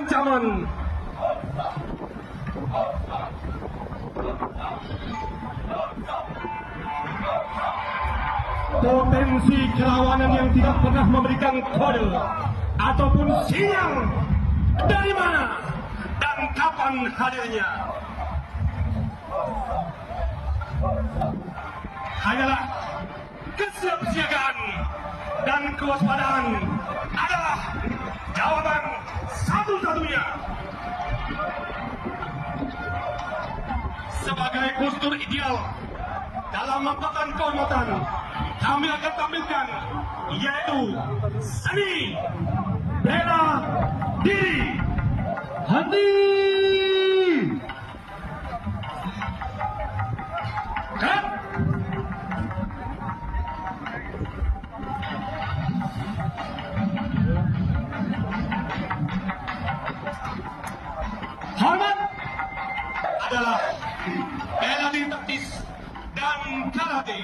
ancaman. Potensi kerawanan yang tidak pernah memberikan kode ataupun sinyal dari mana dan kapan hadirnya. Hanyalah kesiapsiagaan dan kewaspadaan adalah jawaban satu-satunya. Sebagai postur ideal dalam lompatan kehormatan, kami akan tampilkan yaitu seni bela diri. Hati. Cut. Hormat adalah bela diri taktis dan karate.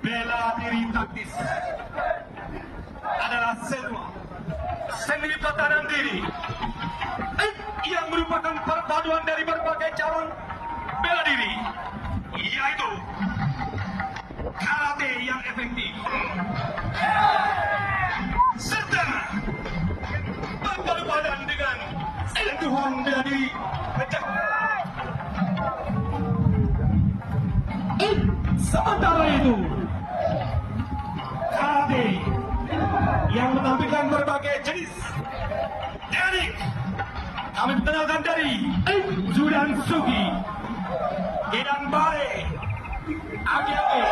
Bela diri taktis adalah seni pertahanan diri yang merupakan perpaduan dari berbagai cabang bela diri, yaitu karate yang efektif serta berpadu badan dengan sentuhan bela diri pecah. Sementara itu, karate yang menampilkan berbagai jenis teknik kami perkenalkan dari Zudan Sugi, Gedan Bare, Age-age,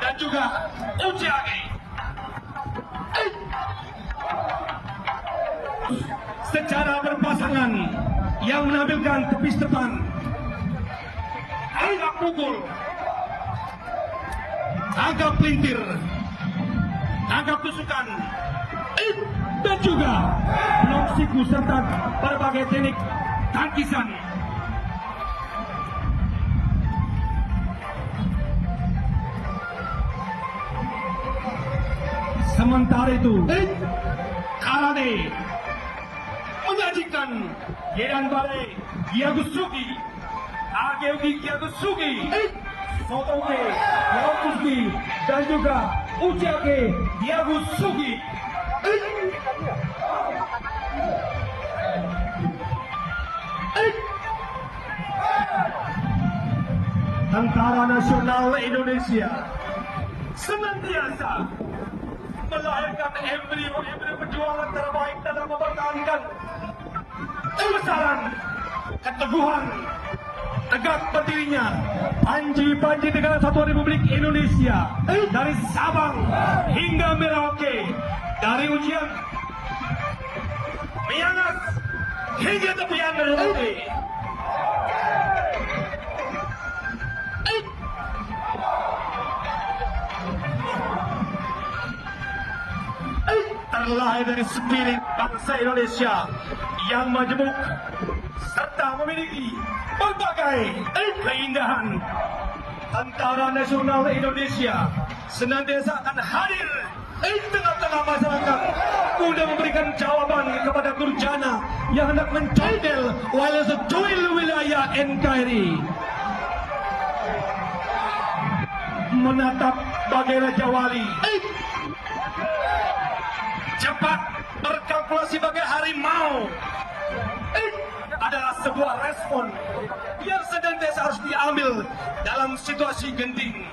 dan juga Uchi-age. Secara berpasangan yang menampilkan tepis depan, angkat pukul, tangkap pelintir, tangkap tusukan, dan juga blok siku serta berbagai teknik tangkisan. Sementara itu, karate menyajikan Gedan Bare Gyakusugi, Age-ugi Gyakusugi, Sotoge Gyakusugi, dan juga Uchi-age Gyakusugi. Tentara Nasional Indonesia senantiasa melahirkan embrio-embrio perjuangan terbaik dalam mempertahankan kebesaran, keteguhan, tegak berdirinya panji-panji negara Kesatuan Republik Indonesia dari Sabang hingga Merauke, dari Ujian, Miangas hingga tepian Merauke. Terlahir dari spirit bangsa Indonesia yang majemuk serta memiliki berbagai keindahan. Tentara Nasional Indonesia senantiasa akan hadir di tengah-tengah masyarakat untuk memberikan jawaban kepada Durjana yang hendak mencontel wilayah NKRI. Menatap bagai Raja Wali, cepat berkalkulasi bagai harimau, adalah sebuah respon yang senantiasa harus diambil dalam situasi genting.